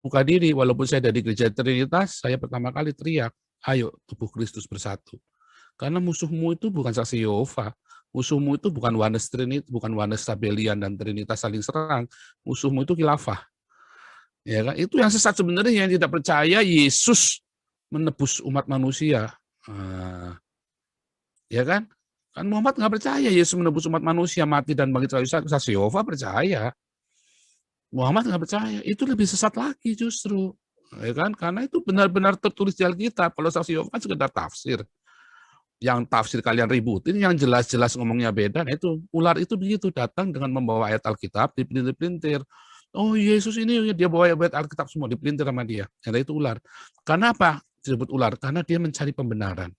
buka diri, walaupun saya dari gereja Trinitas, saya pertama kali teriak, ayo tubuh Kristus bersatu. Karena musuhmu itu bukan saksi Yehova, musuhmu itu bukan Oneness Trinity, bukan Oneness Sabelian dan Trinitas saling serang, musuhmu itu khilafah. Ya kan? Itu yang sesat sebenarnya, yang tidak percaya Yesus menebus umat manusia. Ya kan? Kan Muhammad nggak percaya Yesus menebus umat manusia, mati dan bangkit dari saksi Yehova percaya. Muhammad nggak percaya, itu lebih sesat lagi justru. Ya kan? Karena itu benar-benar tertulis di Alkitab. Kalau saksi Yehova kan sekedar tafsir. Yang tafsir kalian ributin, yang jelas-jelas ngomongnya beda. Nah itu, ular itu begitu, datang dengan membawa ayat Alkitab, dipelintir-pelintir. Oh Yesus ini, dia bawa ayat Alkitab semua, dipelintir sama dia. Nah itu ular. Karena apa disebut ular? Karena dia mencari pembenaran.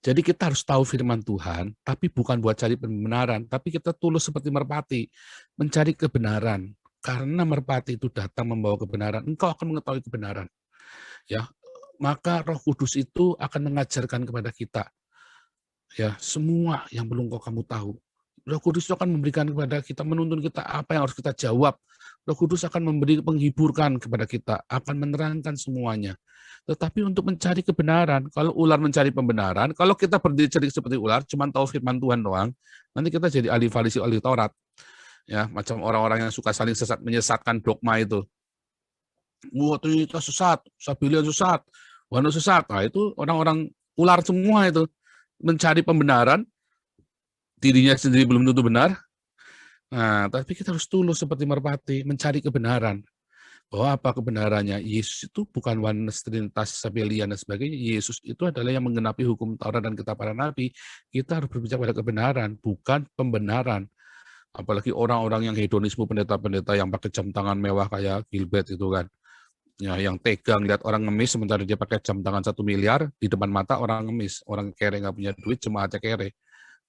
Jadi kita harus tahu firman Tuhan, tapi bukan buat cari pembenaran, tapi kita tulus seperti merpati, mencari kebenaran. Karena merpati itu datang membawa kebenaran, engkau akan mengetahui kebenaran. Ya, maka Roh Kudus itu akan mengajarkan kepada kita ya semua yang belum kamu tahu. Roh Kudus itu akan memberikan kepada kita, menuntun kita apa yang harus kita jawab. Roh Kudus akan memberi penghiburan kepada kita, akan menerangkan semuanya. Tetapi untuk mencari kebenaran, kalau ular mencari pembenaran, kalau kita berdiri cerdik seperti ular, cuma tahu firman Tuhan doang, nanti kita jadi ahli Farisi, ahli Taurat. Ya, macam orang-orang yang suka saling sesat, menyesatkan dogma itu. Wah, Trinitas sesat, Sabelian sesat, Oneness sesat. Nah, itu orang-orang ular semua itu. Mencari pembenaran, dirinya sendiri belum tentu benar. Nah, tapi kita harus tulus seperti merpati, mencari kebenaran. Bahwa apa kebenarannya? Yesus itu bukan Oneness, Trinitas, Sabelian, dan sebagainya. Yesus itu adalah yang menggenapi hukum Taurat dan kitab para nabi. Kita harus berbicara pada kebenaran, bukan pembenaran. Apalagi orang-orang yang hedonisme, pendeta-pendeta yang pakai jam tangan mewah kayak Gilbert itu kan. Ya, yang tega ngeliat orang ngemis sementara dia pakai jam tangan 1 miliar di depan mata orang ngemis, orang kere nggak punya duit, jemaatnya kere.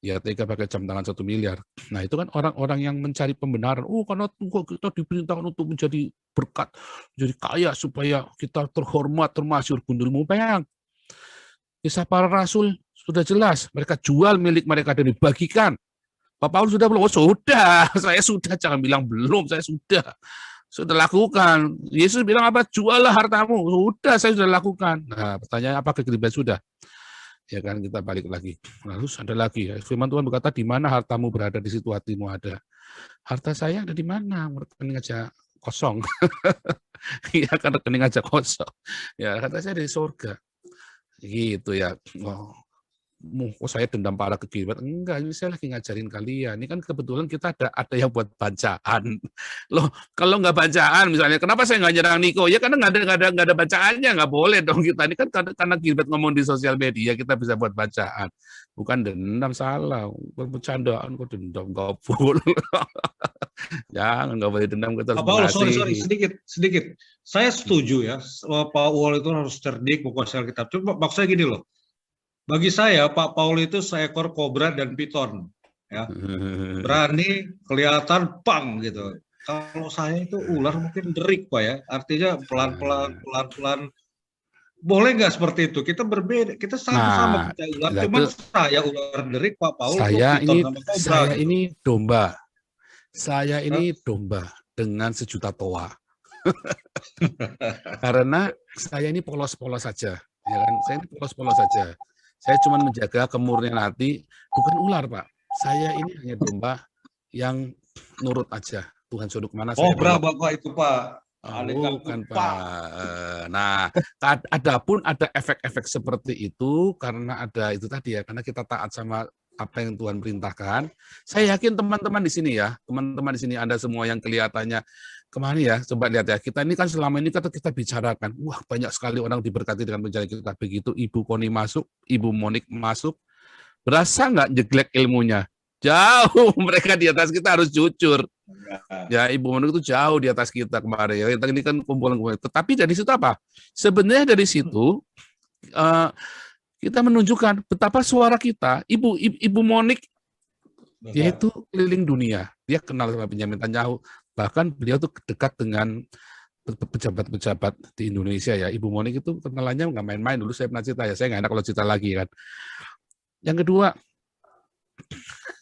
Ya tega pakai jam tangan 1 miliar. Nah itu kan orang-orang yang mencari pembenaran. Oh karena kita diperintahkan untuk menjadi berkat, menjadi kaya supaya kita terhormat, termasyhur, gundulmu peyang. Kisah para rasul sudah jelas, mereka jual milik mereka dan dibagikan. Pak Paulus sudah belum? Oh sudah, saya sudah, jangan bilang belum, saya sudah lakukan. Yesus bilang apa? Juallah hartamu. Sudah, saya sudah lakukan. Nah, pertanyaan apakah kita sudah? Ya kan, kita balik lagi. Lalu ada lagi ya. Firman Tuhan berkata, di mana hartamu berada, di situ hatimu ada. Harta saya ada di mana? Rekening aja kosong. Iya kan, rekening aja kosong. Ya, harta saya ada di surga. Gitu ya. Oh, saya dendam parah ke Gilbert. Enggak, ini saya lagi ngajarin kalian. Ini kan kebetulan kita ada yang buat bacaan. Loh, kalau nggak bacaan, misalnya, kenapa saya nggak nyerang Niko? Ya karena nggak ada bacaannya, nggak boleh dong kita. Ini kan karena Gilbert ngomong di sosial media, kita bisa buat bacaan. Bukan dendam, salah. Bercandaan kok dendam, gopul. Jangan, nggak boleh dendam, kita harus Paulus, sorry, mengasihi. sedikit. Saya setuju ya, Pak Paul itu harus cerdik menguasai Alkitab. Cuma maksudnya gini loh, bagi saya Pak Paul itu seekor kobra dan piton, ya. Berani, kelihatan, pang gitu. Kalau saya itu ular mungkin derik Pak ya, artinya pelan-pelan. Boleh nggak seperti itu? Kita berbeda, kita sama-sama Nah, kita ular, itu cuman saya ular derik, Pak Paul tuh saya piton ini sama kobra saya gitu. ini domba. Saya Hah? ini domba dengan sejuta toa. Karena saya ini polos-polos saja, ya kan? Saya ini polos-polos saja. Saya cuma menjaga kemurnian hati, bukan ular, Pak. Saya ini hanya domba yang nurut aja. Tuhan suruh kemana saya Kobra belok. Bapak itu Pak. Oh, Ada bukan, ganggu, Pak. Pak. Nah, adapun ada efek-efek seperti itu karena ada itu tadi ya, karena kita taat sama apa yang Tuhan perintahkan. Saya yakin teman-teman di sini ya, teman-teman di sini Anda semua yang kelihatannya kemana ya, coba lihat ya. Kita ini kan selama ini kita bicarakan, wah banyak sekali orang diberkati dengan penjara kita. Begitu Ibu Koni masuk, Ibu Monik masuk, berasa nggak jeglek ilmunya? Jauh, mereka di atas kita harus jujur. Ya, Ibu Monik itu jauh di atas kita kemarin. Ya, ini kan kumpulan-kumpulan. Tetapi dari situ apa? Sebenarnya dari situ kita menunjukkan betapa suara kita, Ibu Monik, dia itu keliling dunia. Dia kenal sama Benyamin Netanyahu. Bahkan beliau tuh dekat dengan pejabat-pejabat di Indonesia ya. Ibu Monik itu kenalannya nggak main-main. Dulu saya pernah cerita ya. Saya nggak enak kalau cerita lagi kan. Yang kedua,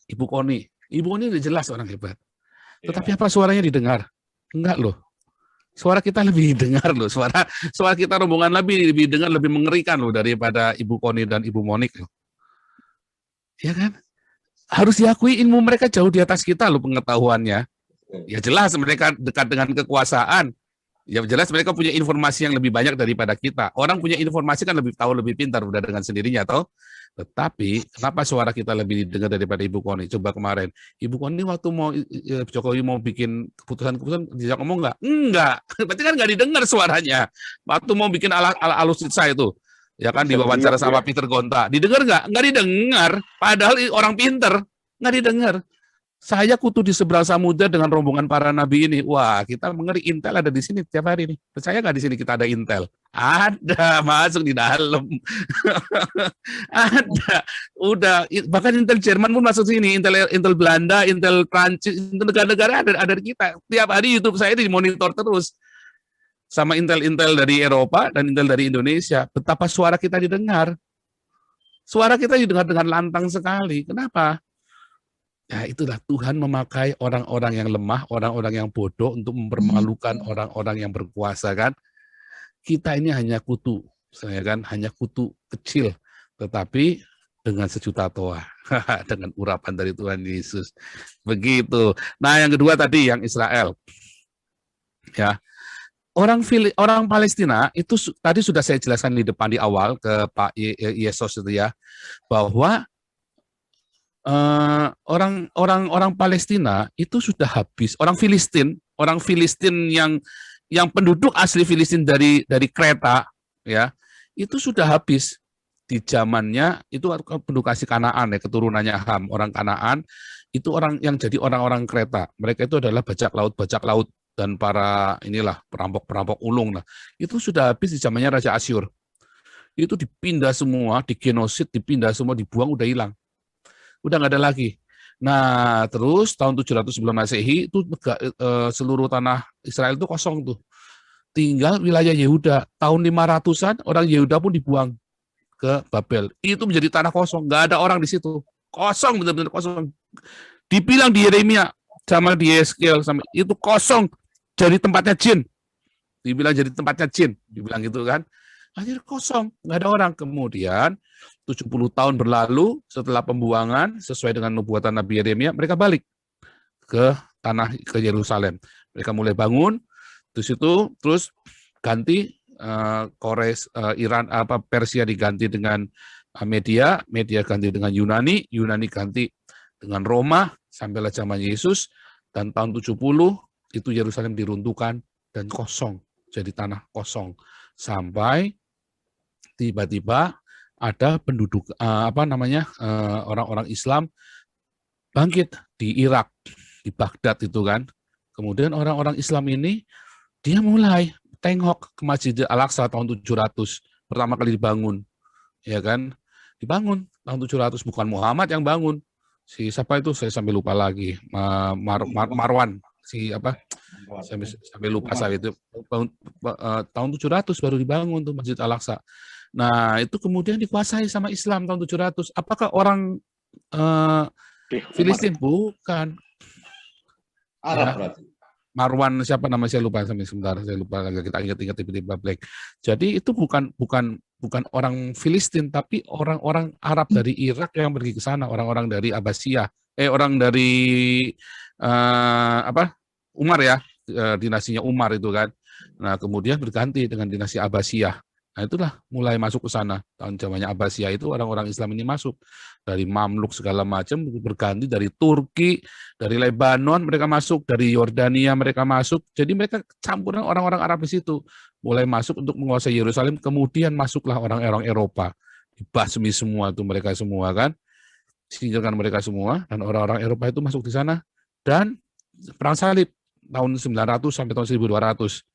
Ibu Koni. Ibu Koni udah jelas orang hebat. Tetapi apa suaranya didengar? Enggak loh. Suara kita lebih dengar loh, suara kita rombongan lebih dengar, lebih mengerikan loh daripada Ibu Koni dan Ibu Monik loh. Ya kan? Harus diakui ilmu mereka jauh di atas kita loh pengetahuannya. Ya jelas mereka dekat dengan kekuasaan. Ya jelas mereka punya informasi yang lebih banyak daripada kita. Orang punya informasi kan lebih tahu, lebih pintar udah dengan sendirinya toh. Tetapi kenapa suara kita lebih didengar daripada Ibu Koni? Coba kemarin, Ibu Koni waktu mau Jokowi mau bikin keputusan diajak ngomong nggak? Enggak. Berarti kan nggak didengar suaranya. Waktu mau bikin alutsista itu, ya kan diwawancara sama Peter Gonta, didengar nggak? Nggak didengar. Padahal orang pinter, nggak didengar. Saya kutu di seberang samudra dengan rombongan para nabi ini. Wah, kita mengeri, Intel ada di sini tiap hari nih. Percaya nggak di sini kita ada Intel? Ada, masuk di dalam. Ada, udah. Bahkan Intel Jerman pun masuk sini, Intel Belanda, Intel Prancis, negara-negara ada di kita. Tiap hari YouTube saya dimonitor terus sama Intel dari Eropa dan Intel dari Indonesia. Betapa suara kita didengar. Suara kita didengar dengan lantang sekali. Kenapa? Ya itulah Tuhan memakai orang-orang yang lemah, orang-orang yang bodoh untuk mempermalukan orang-orang yang berkuasa kan. Kita ini hanya kutu, saya kan hanya kutu kecil, tetapi dengan sejuta toa, dengan urapan dari Tuhan Yesus. Begitu. Nah yang kedua tadi yang Israel, ya orang Palestina itu tadi sudah saya jelaskan di depan di awal ke Pak Yesus itu ya, bahwa orang Palestina itu sudah habis. Orang Filistin yang penduduk asli Filistin dari Kreta ya, itu sudah habis di zamannya itu penduduk asli Kanaan ya, keturunannya Ham, orang Kanaan itu orang yang jadi orang-orang Kreta. Mereka itu adalah bajak laut dan para inilah perampok ulung. Nah, itu sudah habis di zamannya Raja Asyur. Itu dipindah semua, digenosid, dipindah semua, dibuang, udah hilang. Udah nggak ada lagi. Nah, terus tahun 700 sebelum Masehi itu seluruh tanah Israel itu kosong tuh. Tinggal wilayah Yehuda. Tahun 500-an orang Yehuda pun dibuang ke Babel. Itu menjadi tanah kosong, nggak ada orang di situ. Kosong, benar-benar kosong. Dibilang di Yeremia sama di Yeskiel sama itu kosong, jadi tempatnya jin. Dibilang jadi tempatnya jin, dibilang gitu kan. Akhirnya kosong, nggak ada orang. Kemudian 70 tahun berlalu setelah pembuangan sesuai dengan nubuatan Nabi Yeremia, mereka balik ke Yerusalem. Mereka mulai bangun, terus ganti Iran Persia diganti dengan Media ganti dengan Yunani ganti dengan Roma sampailah zaman Yesus, dan tahun 70 itu Yerusalem diruntuhkan dan kosong, jadi tanah kosong sampai tiba-tiba ada penduduk orang-orang Islam bangkit di Irak, di Baghdad itu kan. Kemudian orang-orang Islam ini dia mulai tengok ke Masjid Al-Aqsa tahun 700 pertama kali dibangun. Ya kan? Dibangun tahun 700, bukan Muhammad yang bangun. Si siapa itu saya sampai lupa lagi. Marwan, si apa? Sampai lupa saya itu. Tahun 700 baru dibangun tuh Masjid Al-Aqsa. Nah, itu kemudian dikuasai sama Islam tahun 700. Apakah orang Filistin? Bukan. Arab Ya. berarti. Marwan siapa nama saya lupa sebentar, saya lupa lagi, kita ingat tiba-tiba blank. Jadi itu bukan orang Filistin, tapi orang-orang Arab dari Irak yang pergi ke sana, orang-orang dari Abbasiyah, orang dari Umar ya, dinasinya Umar itu kan. Nah, kemudian berganti dengan dinasti Abbasiyah. Nah, itulah mulai masuk ke sana. Tahun zamannya Abbasiyah itu orang-orang Islam ini masuk. Dari Mamluk segala macam, berganti dari Turki, dari Lebanon mereka masuk, dari Yordania mereka masuk. Jadi mereka campuran orang-orang Arab di situ. Mulai masuk untuk menguasai Yerusalem, kemudian masuklah orang-orang Eropa. Dibasmi semua itu mereka semua kan. Singkirkan mereka semua, dan orang-orang Eropa itu masuk di sana. Dan perang salib tahun 900 sampai tahun 1200.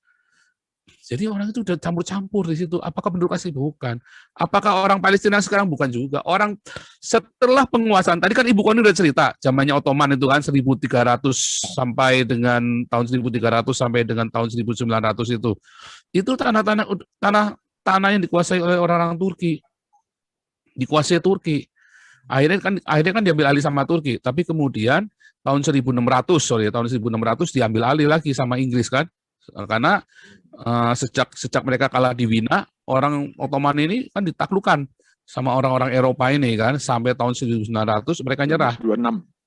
Jadi orang itu udah campur-campur di situ. Apakah penduduk asli? Bukan. Apakah orang Palestina sekarang? Bukan juga. Orang setelah penguasaan, tadi kan Ibu Koni udah cerita, zamannya Ottoman itu kan 1300 sampai dengan tahun 1300 sampai dengan tahun 1900 itu. Itu tanah yang dikuasai oleh orang-orang Turki. Dikuasai Turki. Akhirnya kan diambil alih sama Turki, tapi kemudian tahun 1600 diambil alih lagi sama Inggris kan. Karena sejak mereka kalah di Wina, orang Ottoman ini kan ditaklukkan sama orang-orang Eropa ini kan, sampai tahun 1900 mereka nyerah.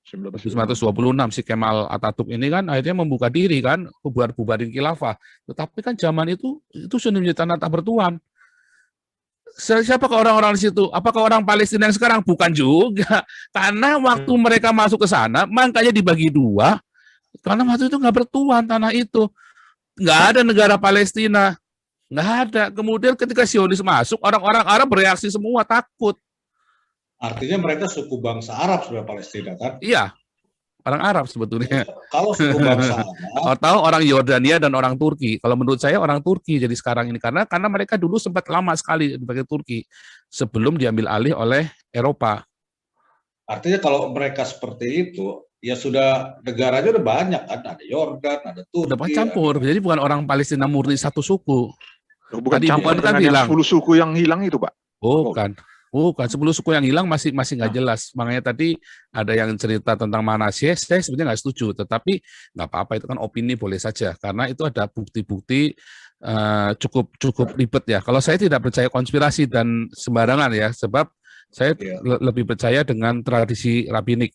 1926 si Kemal Atatürk ini kan akhirnya membuka diri kan, bubarin khilafah. Tetapi kan zaman itu sudah menjadi tanah tak bertuan. Siapakah orang-orang di situ? Apakah orang Palestina yang sekarang? Bukan juga. Karena waktu mereka masuk ke sana, makanya dibagi dua. Karena waktu itu nggak bertuan tanah itu. Nggak ada negara Palestina. Nggak ada. Kemudian ketika Zionis masuk, orang-orang Arab bereaksi semua, takut. Artinya mereka suku bangsa Arab sebenarnya Palestina kan? Iya, orang Arab sebetulnya. Kalau suku bangsa Arab, atau orang Yordania dan orang Turki. Kalau menurut saya orang Turki jadi sekarang ini karena mereka dulu sempat lama sekali sebagai Turki sebelum diambil alih oleh Eropa. artinya kalau mereka seperti itu, ya sudah negaranya udah banyak kan, ada Yordan, ada Turki. Udah campur, jadi bukan orang Palestina murni satu suku. Bukan Tadi campur kan dengan 10 suku yang hilang itu, Pak? Bukan. 10 suku yang hilang masih nggak jelas. Makanya tadi ada yang cerita tentang Manasye, saya sebenarnya nggak setuju. Tetapi nggak apa-apa, itu kan opini boleh saja. Karena itu ada bukti-bukti cukup ribet ya. Kalau saya tidak percaya konspirasi dan sembarangan ya, sebab saya lebih percaya dengan tradisi rabbinik.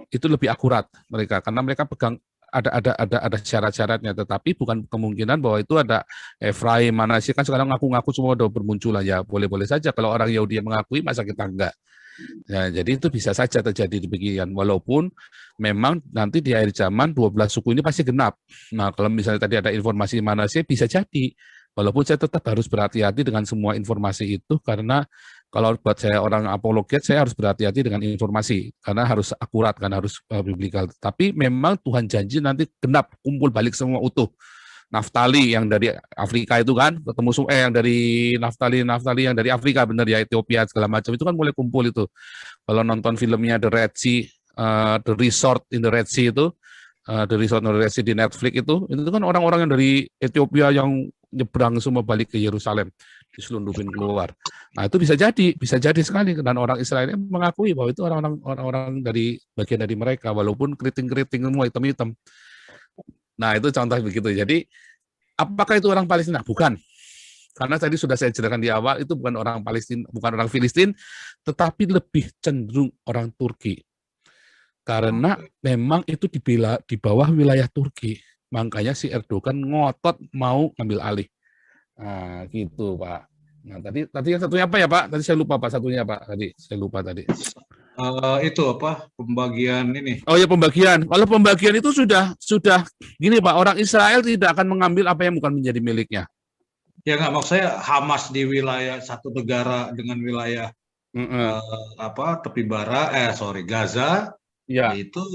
Itu lebih akurat mereka, karena mereka pegang ada syarat-syaratnya, tetapi bukan kemungkinan bahwa itu ada Efraim, Manasye kan sekarang ngaku-ngaku semua udah bermunculan ya, boleh-boleh saja kalau orang Yahudi yang mengakui, masa kita enggak. Ya, jadi itu bisa saja terjadi demikian, walaupun memang nanti di akhir zaman 12 suku ini pasti genap. Nah, kalau misalnya tadi ada informasi Manasye bisa jadi, walaupun saya tetap harus berhati-hati dengan semua informasi itu, karena kalau buat saya orang apologet, saya harus berhati-hati dengan informasi, karena harus akurat, kan harus biblikal. Tapi memang Tuhan janji nanti genap, kumpul balik semua utuh. Naftali yang dari Afrika itu kan, ketemu yang dari Naftali yang dari Afrika, benar ya, Ethiopia, segala macam, itu kan mulai kumpul itu. Kalau nonton filmnya The Red Sea, The Resort in the Red Sea itu, The Resort in the Red Sea di Netflix itu kan orang-orang yang dari Ethiopia yang nyebrang semua balik ke Yerusalem, diselundupin keluar. Nah itu bisa jadi sekali, dan orang Israel mengakui bahwa itu orang-orang dari bagian dari mereka, walaupun keriting-keriting semua hitam-hitam. Nah itu contoh begitu. Jadi apakah itu orang Palestina? Bukan. Karena tadi sudah saya jelaskan di awal, itu bukan orang Palestina, bukan orang Filistin, tetapi lebih cenderung orang Turki. Karena memang itu di bawah wilayah Turki. Makanya si Erdogan ngotot mau ngambil alih. Nah, gitu, Pak. Nah, tadi yang satunya apa ya, Pak? Tadi saya lupa, Pak, satunya, Pak. Saya lupa tadi. Itu apa? Pembagian ini. Oh ya, pembagian. Kalau pembagian itu sudah gini, Pak, orang Israel tidak akan mengambil apa yang bukan menjadi miliknya. Ya nggak, maksud saya Hamas di wilayah satu negara dengan wilayah tepi barat, Gaza. Ya. Itu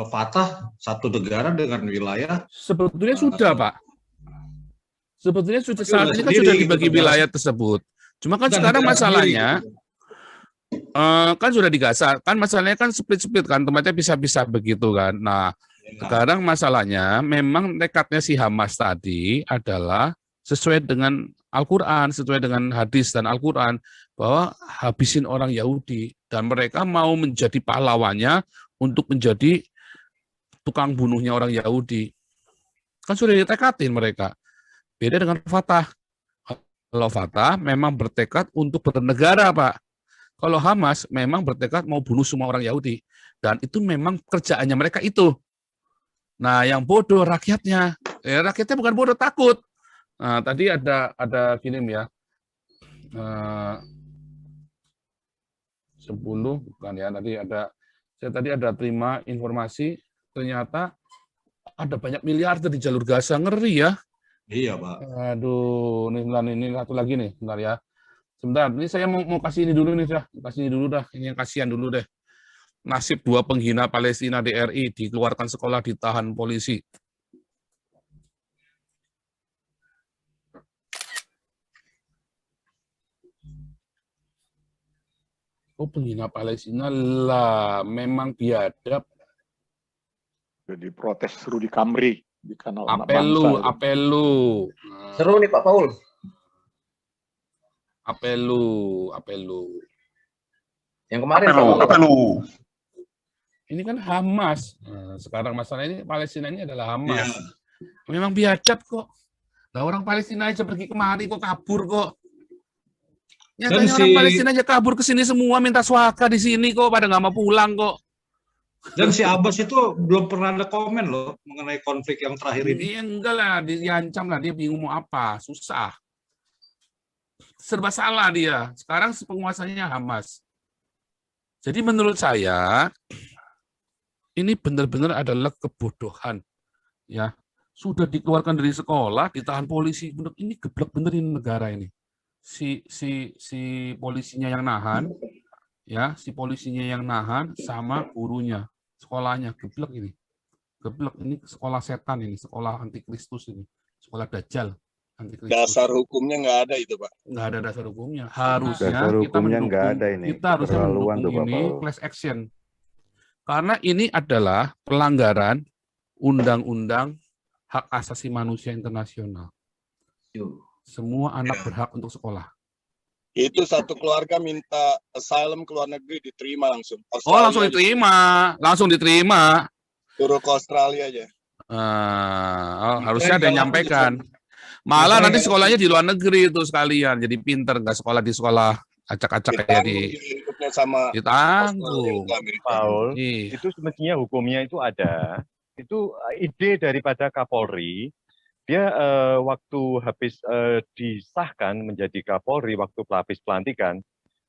Fatah satu negara dengan wilayah. Sebetulnya sudah, Pak. Sebetulnya sudah saat ini kan sudah dibagi wilayah tersebut. Cuma kan sekarang masalahnya kan sudah di Gaza, kan masalahnya kan split-split kan, tempatnya bisa-bisa begitu kan. Nah, sekarang masalahnya memang tekadnya si Hamas tadi adalah sesuai dengan Al-Quran, sesuai dengan hadis dan Al-Quran, bahwa habisin orang Yahudi, dan mereka mau menjadi pahlawannya untuk menjadi tukang bunuhnya orang Yahudi. Kan sudah ditekadin mereka. Beda dengan Fatah. Kalau Fatah memang bertekad untuk bernegara, Pak. Kalau Hamas memang bertekad mau bunuh semua orang Yahudi. Dan itu memang kerjaannya mereka itu. Nah, yang bodoh rakyatnya. Ya, rakyatnya bukan bodoh, takut. Nah, tadi ada film ya. 10 bukan ya, saya tadi ada terima informasi, ternyata ada banyak miliarder di jalur Gaza, ngeri ya. Iya, Pak. Aduh, ini satu lagi nih, bentar ya. Sebentar, ini saya mau kasih ini dulu nih, ini yang kasihan dulu deh. Nasib 2 penghina Palestina di RI, dikeluarkan sekolah, ditahan polisi. Oh, penghina Palestina lah, memang biadab. Jadi protes seru di Kamri di kanal Apel lu. Seru nih Pak Paul. Apel lu. Yang kemarin lu. Ini kan Hamas. Nah, sekarang masalah ini Palestina ini adalah Hamas. Memang biadab kok. Lah orang Palestina aja pergi kemari kok kabur kok. Nyatanya Dan orang si Palestina aja kabur ke sini semua minta swaka di sini kok, pada nggak mau pulang kok. dan si Abbas itu belum pernah ada komen loh mengenai konflik yang terakhir ini. Dia enggak lah, diancam lah, dia bingung mau apa, susah. Serba salah dia. Sekarang penguasanya Hamas. Jadi menurut saya ini benar-benar adalah kebodohan. Ya, sudah dikeluarkan dari sekolah, ditahan polisi. Ini geblek bener ini negara ini. Si polisinya yang nahan, ya, si polisinya yang nahan sama gurunya, sekolahnya geblek ini. Geblek ini sekolah setan ini, sekolah antikristus ini, sekolah dajjal antikristus. Dasar hukumnya nggak ada itu, Pak. Nggak ada dasar hukumnya. Harusnya Dasar kita hukumnya nggak mendukung, ada ini. kita harusnya Keterlaluan mendukung tuh, Pak ini Paul. class action. Karena ini adalah pelanggaran undang-undang hak asasi manusia internasional. Semua anak berhak untuk sekolah. Itu satu keluarga minta asylum ke luar negeri, diterima langsung. Oh, langsung diterima. Langsung diterima. Suruh ke Australia aja. Harusnya ada yang nyampaikan. Malah nanti sekolahnya di luar negeri itu sekalian. Jadi pinter, nggak sekolah di sekolah acak-acak kayak di Hidupnya sama ditanggung. Paul, Iya. itu semestinya hukumnya itu ada. Itu ide daripada Kapolri. Dia waktu habis disahkan menjadi Kapolri, waktu pelapis pelantikan,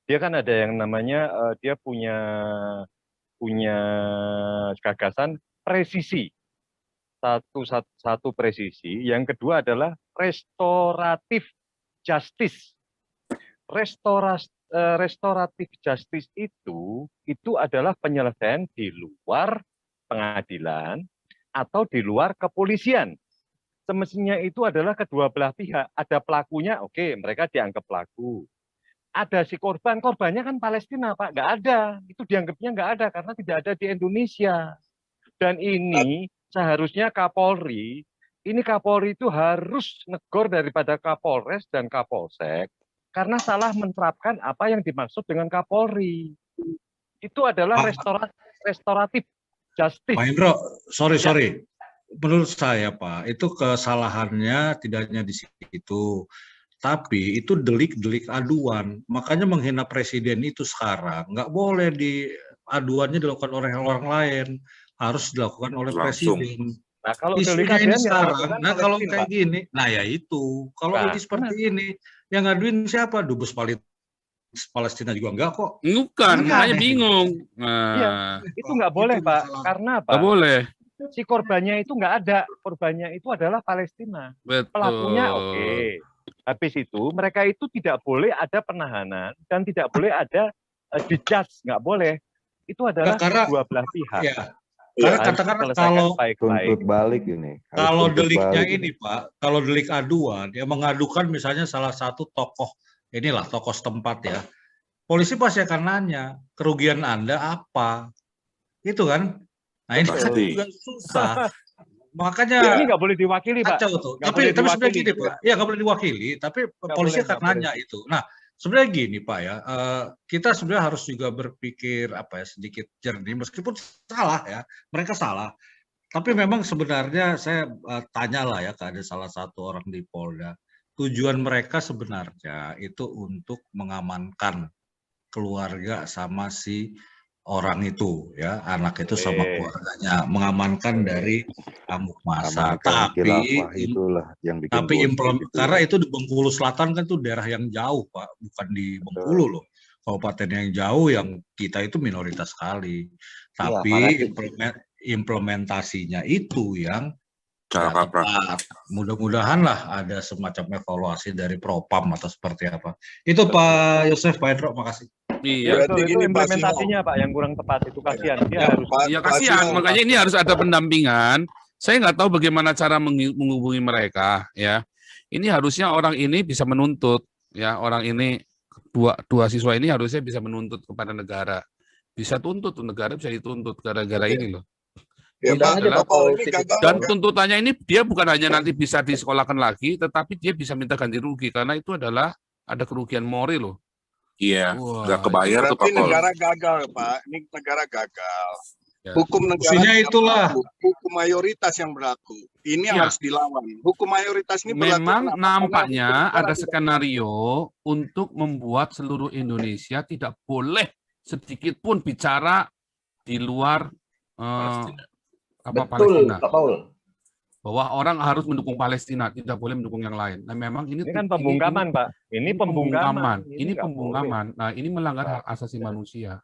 dia kan ada yang namanya dia punya gagasan presisi. Satu presisi, yang kedua adalah restoratif justice. Restoratif justice itu adalah penyelesaian di luar pengadilan atau di luar kepolisian. Semestinya itu adalah kedua belah pihak. Ada pelakunya, oke, mereka dianggap pelaku. Ada si korban, korbannya kan Palestina, Pak, nggak ada. Itu dianggapnya nggak ada karena tidak ada di Indonesia. Dan ini seharusnya Kapolri itu harus negor daripada Kapolres dan Kapolsek karena salah menerapkan apa yang dimaksud dengan Kapolri. Itu adalah restoratif justice. Pak Hendro, sorry. Menurut saya, Pak, itu kesalahannya tidak hanya di situ, tapi itu delik-delik aduan. Makanya menghina presiden itu sekarang nggak boleh aduannya dilakukan oleh orang lain, harus dilakukan oleh presiden. Nah, kalau Isunya ini sekarang, kalau kayak gini, nah ya itu, kalau ini seperti ini, yang ngaduin siapa? Dubes Palestina juga enggak kok. Bukan, makanya bingung. Iya, itu nggak boleh, Pak. Karena apa? Nggak boleh. Si korbannya itu nggak ada. Korbannya itu adalah Palestina. Betul. Pelakunya oke. Habis itu mereka itu tidak boleh ada penahanan dan tidak boleh ada dijudge, nggak boleh. Itu adalah kedua belah pihak. Ya. Karena katakanlah kalau tuntut balik ini. Kalau deliknya ini, Pak, kalau delik aduan, yang mengadukan misalnya salah satu tokoh setempat ya. Polisi pasti akan nanya, kerugian Anda apa? Itu kan? Nah ini kan juga susah. Makanya ini nggak boleh diwakili, Pak. Kacau tuh. Tapi sebenarnya gini, Pak. Ya nggak boleh diwakili, tapi polisi akan nanya itu. Nah, sebenarnya gini, Pak ya. Kita sebenarnya harus juga berpikir sedikit jernih, meskipun salah ya. Mereka salah. Tapi memang sebenarnya saya tanyalah ya, ada salah satu orang di Polda. Tujuan mereka sebenarnya itu untuk mengamankan keluarga sama si orang itu ya, anak itu sama keluarganya, mengamankan dari amuk massa. Tapi karena itu di Bengkulu Selatan kan tuh daerah yang jauh, Pak, bukan di Bengkulu loh. Kabupaten yang jauh yang kita itu minoritas sekali. Tapi implementasinya itu yang mudah-mudahan lah ada semacam evaluasi dari Propam atau seperti apa. Itu Pak Yosef, Pak Hendro, makasih. Iya. Itu implementasinya, Pak, yang kurang tepat itu kasihan. Dia harus. Iya kasihan, makanya ini harus ada pendampingan. Saya nggak tahu bagaimana cara menghubungi mereka, ya. Ini harusnya orang ini bisa menuntut, ya, orang ini dua siswa ini harusnya bisa menuntut kepada negara. Bisa tuntut, negara bisa dituntut gara-gara ini loh. Ya, Dan tuntutannya ini dia bukan hanya nanti bisa disekolahkan lagi, tetapi dia bisa minta ganti rugi karena itu adalah ada kerugian moral loh. Iya, nggak kebayar tuh Pak. Negara gagal, Pak. Ini negara gagal. Hukum negara Fungsinya tidak itulah. berlaku, hukum mayoritas yang berlaku. Ini yang Ya. harus dilawan. Hukum mayoritas ini berlaku. Memang kenapa? nampaknya Karena hukum ada negara skenario untuk membuat seluruh Indonesia tidak boleh sedikit pun bicara di luar Betul, Palestina. Pak Paul. Bahwa orang harus mendukung Palestina, tidak boleh mendukung yang lain. Nah, memang Ini kan pembungkaman, Pak. Ini pembungkaman. Ini nggak pembungkaman. Nah, ini melanggar hak asasi manusia.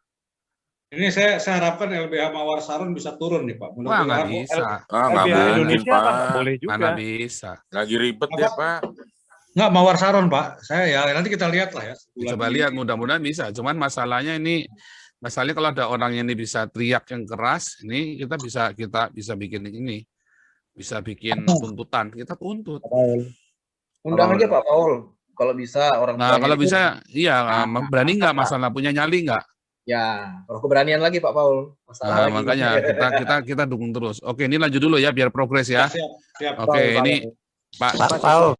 Ini saya harapkan LBH Mawar Saron bisa turun nih Pak. Wah, nggak Mudah-mudahan. bisa. Ah, nggak LBH mungkin, Indonesia kan Pak. nggak boleh juga. Mana bisa. Lagi ribet ya, Pak. Nggak, Mawar Saron Pak. Saya ya nanti kita lihat lah ya. Coba lihat, mudah-mudahan bisa. Cuman masalahnya kalau ada orang yang ini bisa teriak yang keras, ini kita bisa bikin ini. Bisa bikin tuntutan. Kita tuntut. Undang aja Pak Paul. Kalau bisa orang Nah, tuanya kalau itu- bisa, iya, berani nggak masalah punya nyali nggak? Ya, kalau keberanian lagi Pak Paul. Masalah Nah, lagi. makanya kita dukung terus. Oke, ini lanjut dulu ya biar progres ya. Siap, siap. Oke, ini Pak Pak Paul.